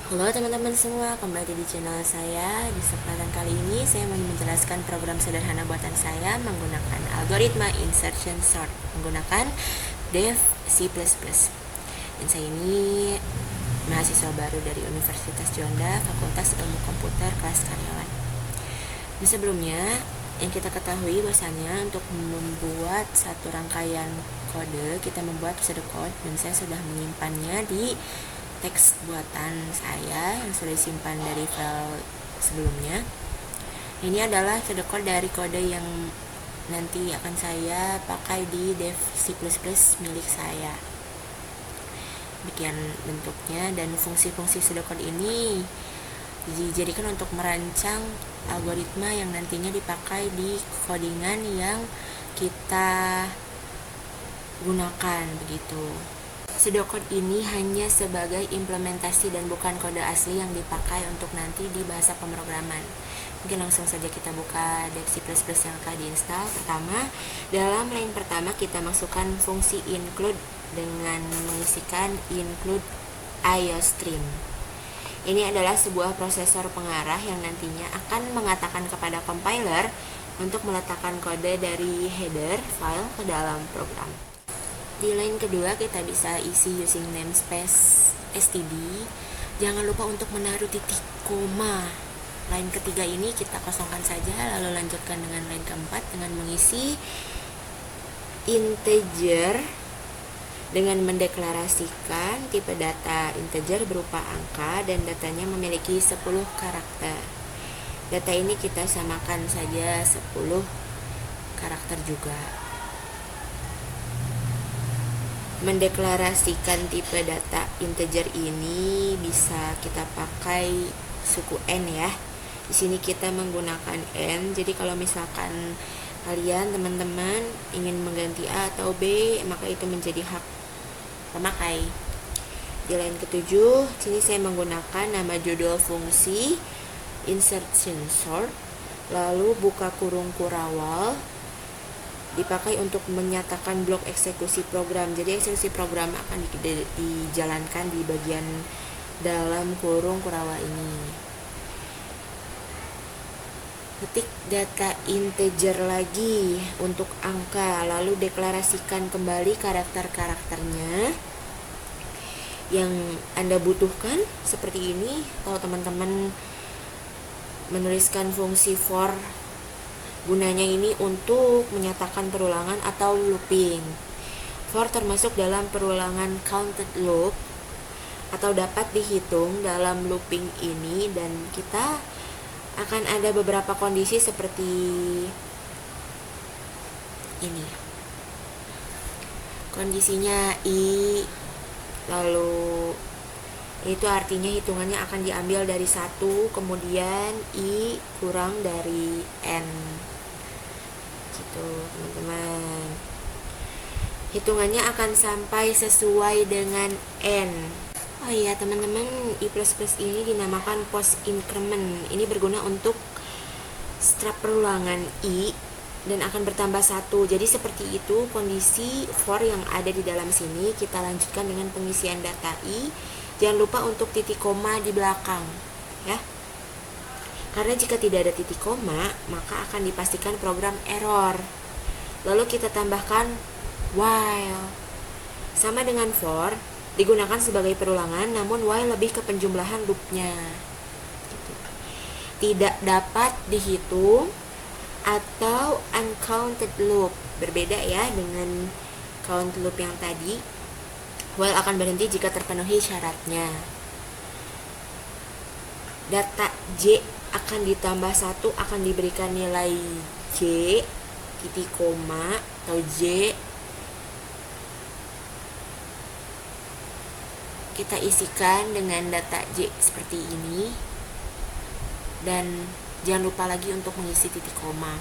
Halo teman-teman semua, kembali di channel saya. Di kesempatan kali ini saya mau menjelaskan program sederhana buatan saya menggunakan algoritma insertion sort menggunakan Dev C++. Dan saya ini mahasiswa baru dari Universitas Juanda, Fakultas Ilmu Komputer, kelas karyawan. Dan sebelumnya yang kita ketahui bahwasanya untuk membuat satu rangkaian kode kita membuat pseudocode, dan saya sudah menyimpannya di teks buatan saya yang sudah disimpan dari file sebelumnya. Ini adalah pseudocode dari kode yang nanti akan saya pakai di Dev C++ milik saya. Demikian bentuknya, dan fungsi-fungsi pseudocode ini dijadikan untuk merancang algoritma yang nantinya dipakai di codingan yang kita gunakan begitu. Pseudocode ini hanya sebagai implementasi dan bukan kode asli yang dipakai untuk nanti di bahasa pemrograman. Mungkin langsung saja kita buka Dev C++ yang telah diinstal. Pertama, dalam line pertama kita masukkan fungsi include dengan mengisikan include iostream. Ini adalah sebuah prosesor pengarah yang nantinya akan mengatakan kepada compiler untuk meletakkan kode dari header file ke dalam program. Di line kedua kita bisa isi using namespace std. Jangan lupa untuk menaruh titik koma. Line ketiga ini kita kosongkan saja, lalu lanjutkan dengan line keempat dengan mengisi integer dengan mendeklarasikan tipe data integer berupa angka dan datanya memiliki 10 karakter. Data ini kita samakan saja 10 karakter juga. Mendeklarasikan tipe data integer ini bisa kita pakai suku n ya. Di sini kita menggunakan n. Jadi kalau misalkan kalian teman-teman ingin mengganti A atau B, maka itu menjadi hak pemakai. Di line ketujuh, sini saya menggunakan nama judul fungsi insertion sort, lalu buka kurung kurawal, dipakai untuk menyatakan blok eksekusi program. Jadi eksekusi program akan dijalankan di bagian dalam kurung kurawal ini. Ketik data integer lagi untuk angka, lalu deklarasikan kembali karakter-karakternya yang Anda butuhkan seperti ini. Kalau teman-teman menuliskan fungsi for, gunanya ini untuk menyatakan perulangan atau looping. For termasuk dalam perulangan counted loop atau dapat dihitung dalam looping ini, dan kita akan ada beberapa kondisi seperti ini. Kondisinya i, lalu itu artinya hitungannya akan diambil dari 1, kemudian i kurang dari n. Gitu, teman-teman. Hitungannya akan sampai sesuai dengan n. Oh iya teman-teman, I++ ini dinamakan post increment. Ini berguna untuk setelah perulangan I dan akan bertambah 1. Jadi seperti itu kondisi for yang ada di dalam sini. Kita lanjutkan dengan pengisian data I. Jangan lupa untuk titik koma di belakang ya. Karena jika tidak ada titik koma, maka akan dipastikan program error. Lalu kita tambahkan while. Sama dengan for, digunakan sebagai perulangan, namun while lebih ke penjumlahan loopnya. Tidak dapat dihitung atau uncounted loop. Berbeda ya dengan count loop yang tadi. While akan berhenti jika terpenuhi syaratnya. Data J akan ditambah 1, akan diberikan nilai J, titik koma atau J. Kita isikan dengan data J seperti ini, dan jangan lupa lagi untuk mengisi titik koma.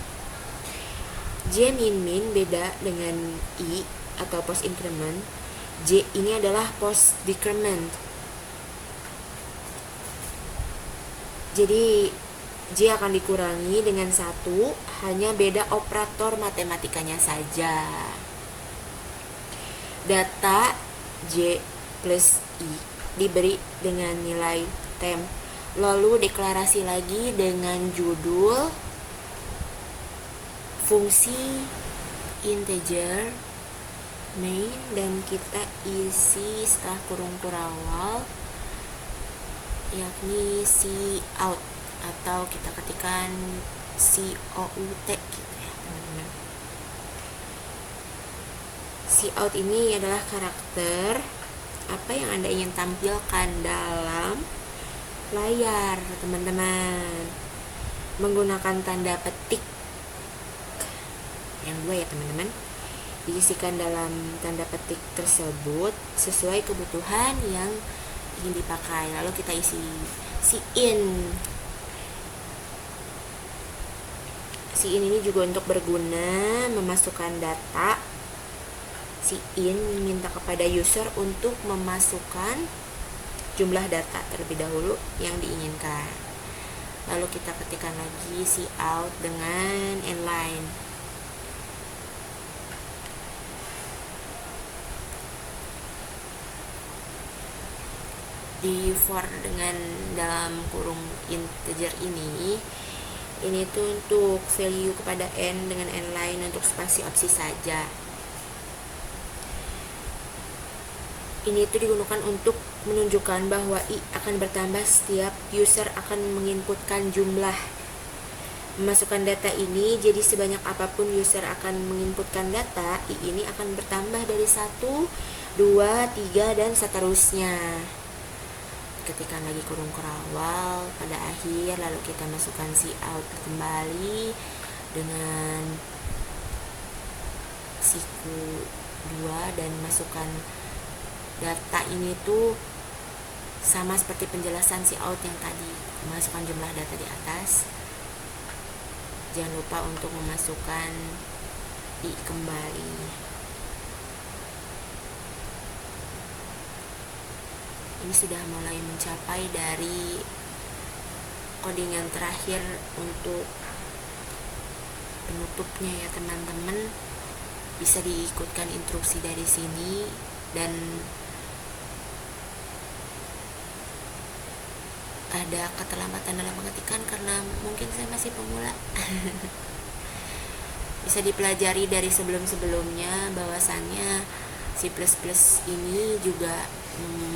J min beda dengan I atau post increment. J ini adalah post decrement. Jadi J akan dikurangi dengan 1, hanya beda operator matematikanya saja. Data J plus I diberi dengan nilai item. Lalu deklarasi lagi dengan judul fungsi integer main, dan kita isi setelah kurung kurawal yakni cout, atau kita ketikkan cout gitu ya teman-teman. Cout ini adalah karakter apa yang Anda ingin tampilkan dalam layar teman-teman, menggunakan tanda petik yang dua ya teman-teman. Diisikan dalam tanda petik tersebut sesuai kebutuhan yang ingin dipakai. Lalu kita isi in ini juga untuk berguna memasukkan data. In minta kepada user untuk memasukkan jumlah data terlebih dahulu yang diinginkan. Lalu kita ketikkan lagi cout dengan inline. Di for dengan dalam kurung integer ini tuh untuk value kepada n dengan n-line untuk spasi opsi saja. Ini tuh digunakan untuk menunjukkan bahwa i akan bertambah setiap user akan menginputkan jumlah. Memasukkan data ini, jadi sebanyak apapun user akan menginputkan data, i ini akan bertambah dari 1, 2, 3, dan seterusnya. Ketikkan lagi kurung kurawal pada akhir, lalu kita masukkan cout kembali dengan siku 2 dan masukkan data ini tuh sama seperti penjelasan cout yang tadi, memasukkan jumlah data di atas. Jangan lupa untuk memasukkan i kembali. Ini sudah mulai mencapai dari coding yang terakhir untuk penutupnya ya teman-teman. Bisa diikutkan instruksi dari sini, dan ada keterlambatan dalam pengetikan karena mungkin saya masih pemula. Bisa dipelajari dari sebelum-sebelumnya bahwasannya C++ ini juga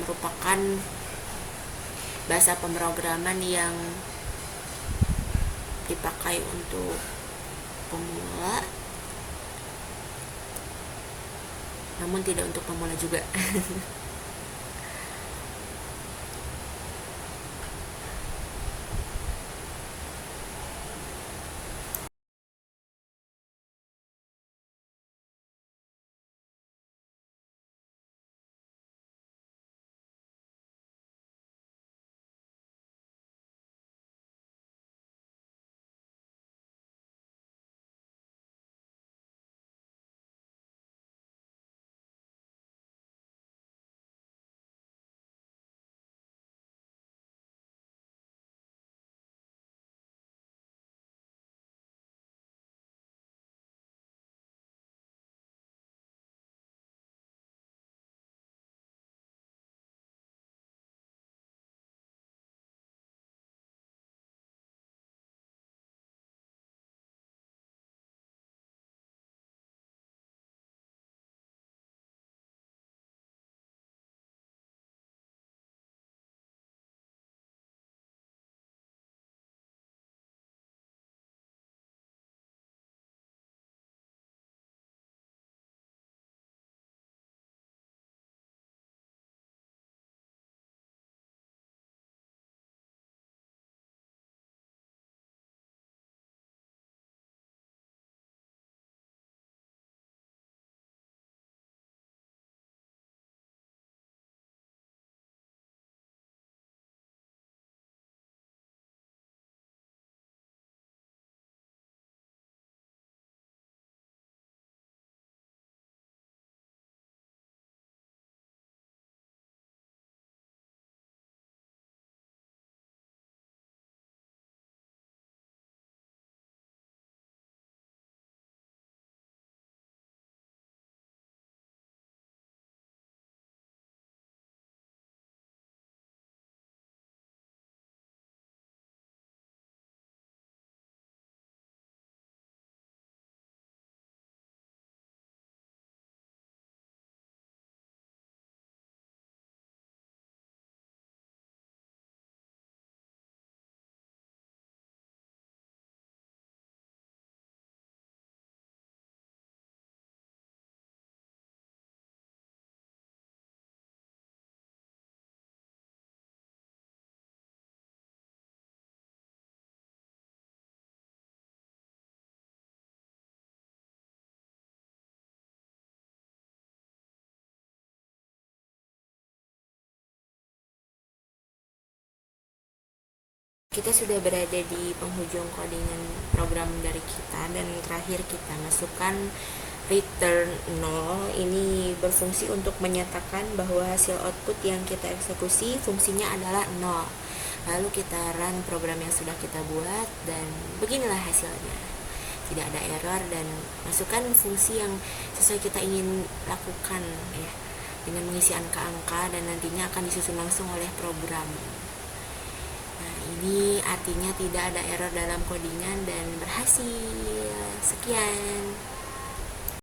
merupakan bahasa pemrograman yang dipakai untuk pemula, namun tidak untuk pemula juga. Kita sudah berada di penghujung codingan program dari kita, dan terakhir kita masukkan return 0. Ini berfungsi untuk menyatakan bahwa hasil output yang kita eksekusi fungsinya adalah 0. Lalu kita run program yang sudah kita buat, dan beginilah hasilnya. Tidak ada error, dan masukkan fungsi yang sesuai kita ingin lakukan ya, dengan mengisi angka-angka, dan nantinya akan disusun langsung oleh program. Ini artinya tidak ada error dalam codingan dan berhasil. Sekian.